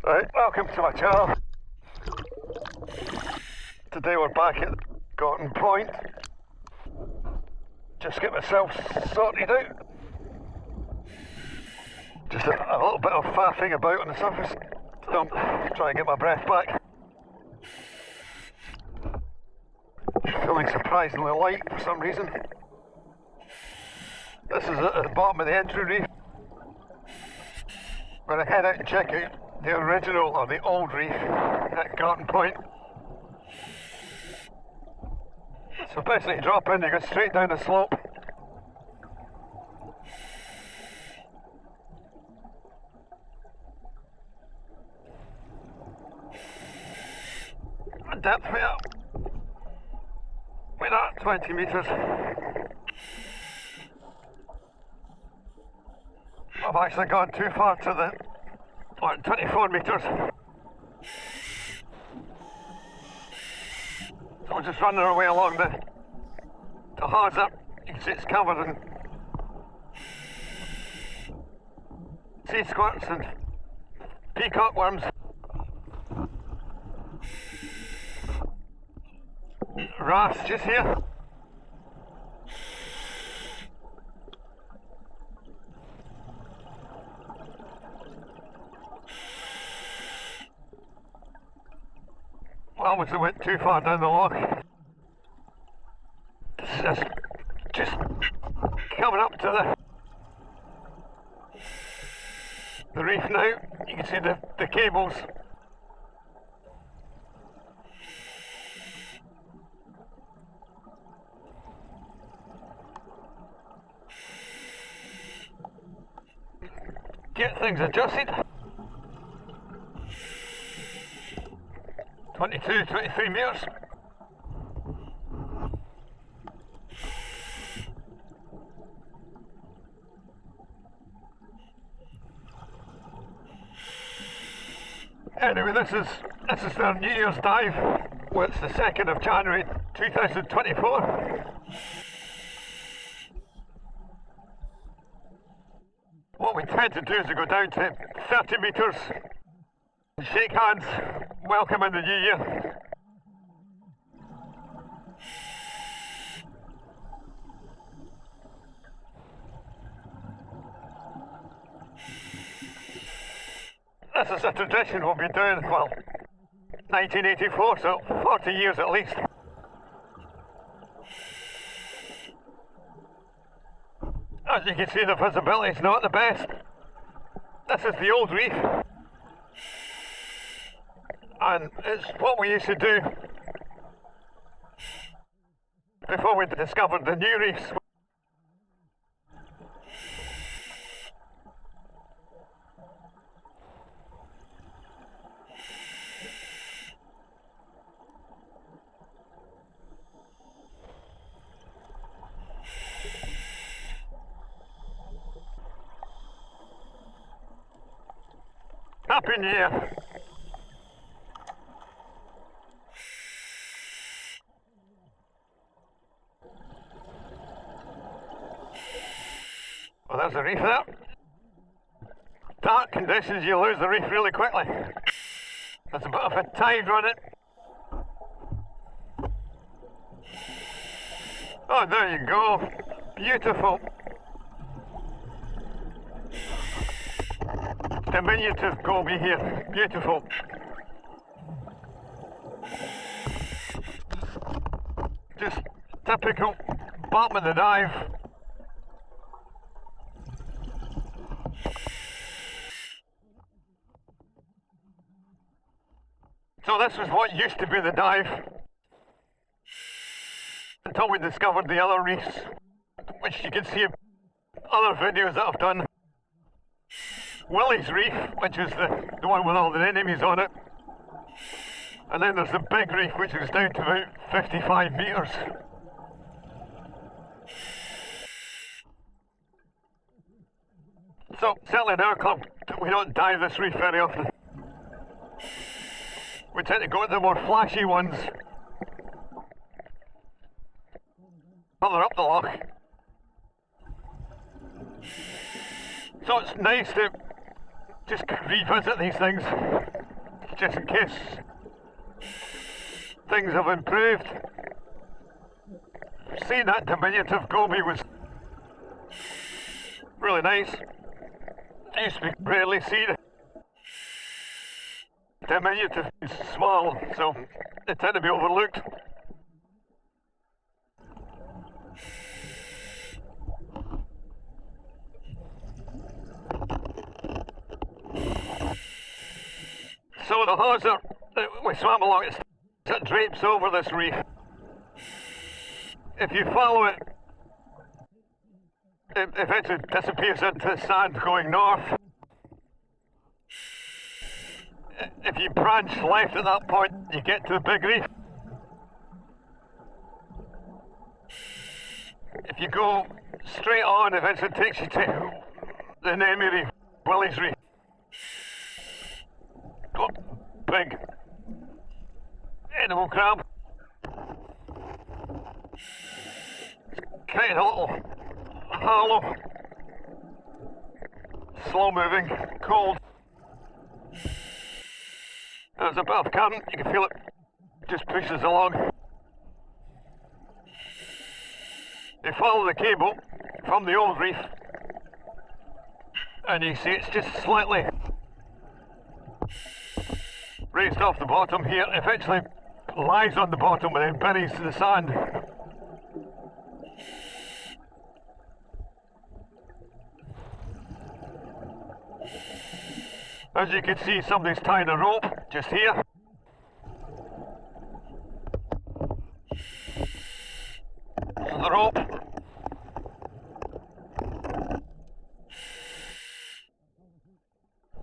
Right, welcome to my channel. Today we're back at Gortein Point. Just get myself sorted out. Just a little bit of faffing about on the surface. Try and get my breath back. Feeling surprisingly light for some reason. This is at the bottom of the entry reef. We're going to head out and check out the original or the old reef at Gortein Point. So basically drop in, you go straight down the slope. And depth we're at 20 metres. I've actually gone too far to the 24 metres. So we're just running our way along the hard up. You can see it's covered in sea squirts and peacock worms. Wrasse just here. Well, obviously went too far down the loch. This is just coming up to the reef now. You can see the cables. Get things adjusted. 22, 23 metres. Anyway, this is their New Year's dive. Well, it's the 2nd of January 2024. What we tend to do is to go down to 30 metres, shake hands, welcome in the new year. This is a tradition we've been doing, well, 1984, so 40 years at least. As you can see, the visibility is not the best. This is the old reef. And it's what we used to do before we discovered the new reefs. Happy New Year! Well, there's the reef there. Dark conditions, you lose the reef really quickly. There's a bit of a tide running. Oh, there you go. Beautiful. Diminutive goby here. Beautiful. Just typical bottom of the dive. So this was what used to be the dive until we discovered the other reefs, which you can see in other videos that I've done. Willie's Reef, which is the one with all the enemies on it. And then there's the big reef, which is down to about 55 metres. So, certainly in our club, we don't dive this reef very often. We tend to go to the more flashy ones further up the loch. So it's nice to just revisit these things. just in case things have improved. Seeing that diminutive goby was really nice. I used to rarely see the diminutive small, so they tend to be overlooked. So the hawser that we swam along, it drapes over this reef. If you follow it, it eventually disappears into the sand going north. If you branch left at that point, you get to the big reef. If you go straight on, it eventually takes you to the Anemone Reef, Willie's Reef. Oh, big animal crab. Kind of a little hollow, slow moving, cold. There's a bit of current, you can feel it just pushes along. You follow the cable from the old reef and you see it's just slightly raised off the bottom here, eventually lies on the bottom and then buries to the sand. As you can see, somebody's tying a rope just here. The rope.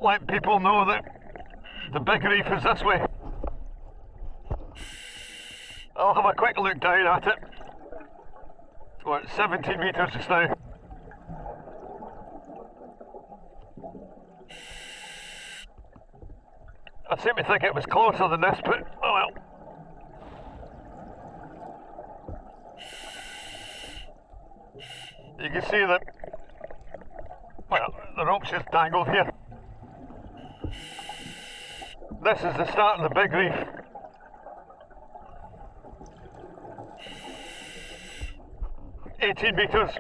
Let people know that the big reef is this way. I'll have a quick look down at it. We're at 17 metres just now. I seem to think it was closer than this, but oh well. You can see that, well, the rope's just dangled here. This is the start of the big reef. $18 meters.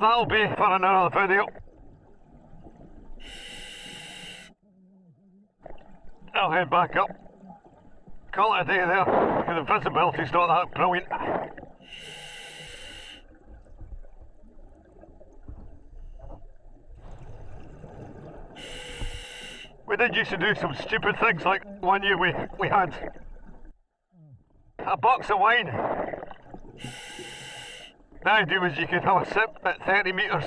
That'll be for another video. I'll head back up. Call it a day there, because the visibility's not that brilliant. We did used to do some stupid things, like one year we had a box of wine. The idea was you could have a sip at 30 metres.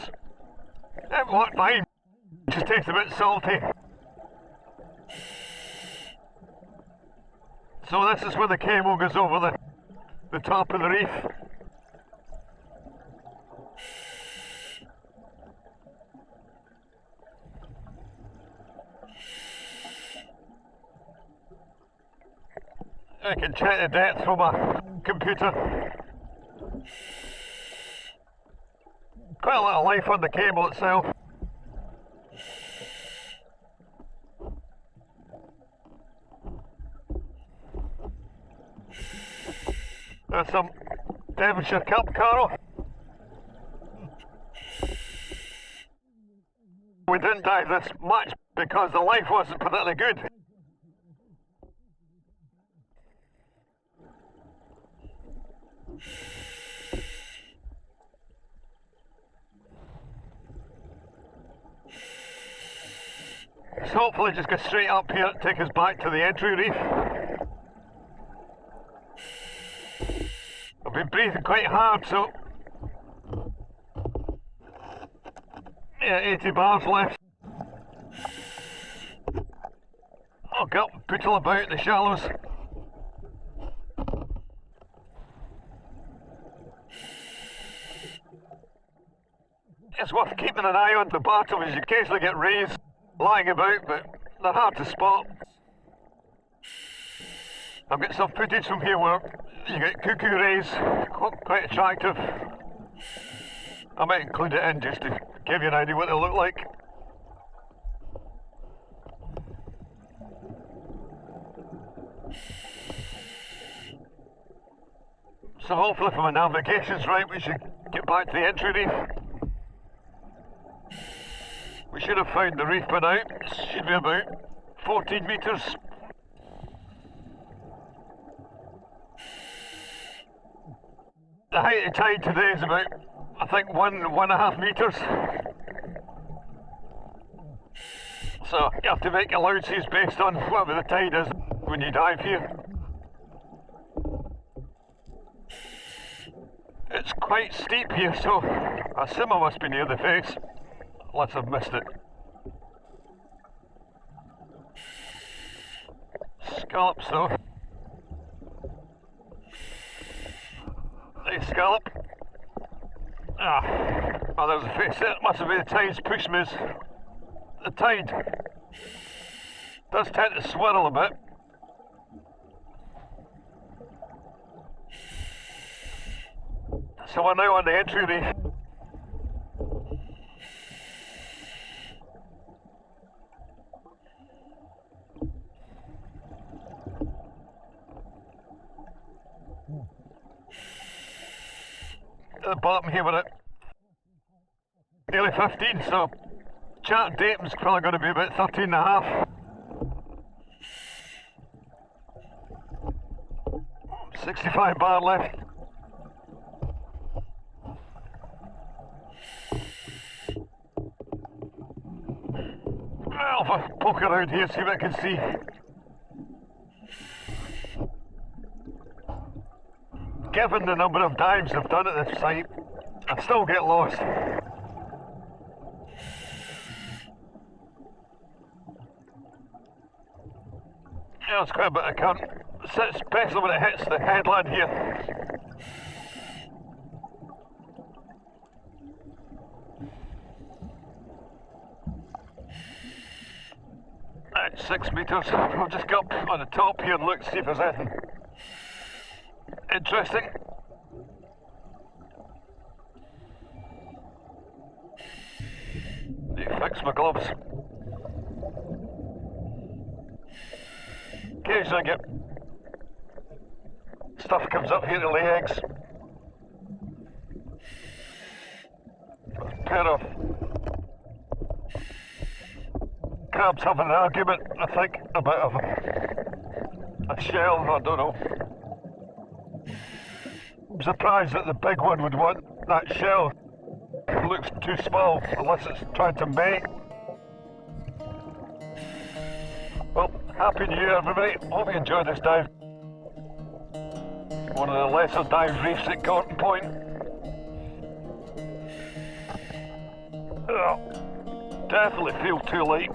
It worked fine, just tastes a bit salty. So this is where the cable goes over the top of the reef. I can check the depth from a computer. Quite a lot of life on the cable itself. There's some Devonshire Cup coral. We didn't dive this much because the life wasn't particularly good. So hopefully just go straight up here, take us back to the entry reef. I've been breathing quite hard, so yeah, 80 bars left. I'll get puttle about the shallows. It's worth keeping an eye on the bottom as you occasionally get rays lying about, but they're hard to spot. I've got some footage from here where you get cuckoo rays, quite attractive. I might include it in just to give you an idea what they look like. So hopefully if my navigation's right, we should get back to the entry reef. We should have found the reef by now. It should be about 14 metres. The height of tide today is about, I think, 1.5 metres. So you have to make allowances based on whatever the tide is when you dive here. It's quite steep here, so I assume I must be near the face, unless I've missed it. Scallops though. Nice scallop. Oh, there's a face. It must have been the tide's pushed me. The tide does tend to swirl a bit. So we're now on the entry reef. At the bottom here we're at nearly 15, so chat datum's probably going to be about 13.5. 65 bar left. Well, if I poke around here, see what I can see. Given the number of dives I've done at this site, I still get lost. Yeah, it's quite a bit of current, especially when it hits the headland here. Right, 6 metres. I'll just go up on the top here and look, see if there's anything interesting. Need to fix my gloves. Occasionally I get stuff comes up here to lay eggs. A pair of crabs having an argument, I think, about a shell, I don't know. I'm surprised that the big one would want that shell. It looks too small, unless it's trying to mate. Well, Happy New Year everybody, hope you enjoyed this dive. One of the lesser dive reefs at Gortein Point. Definitely feel too light.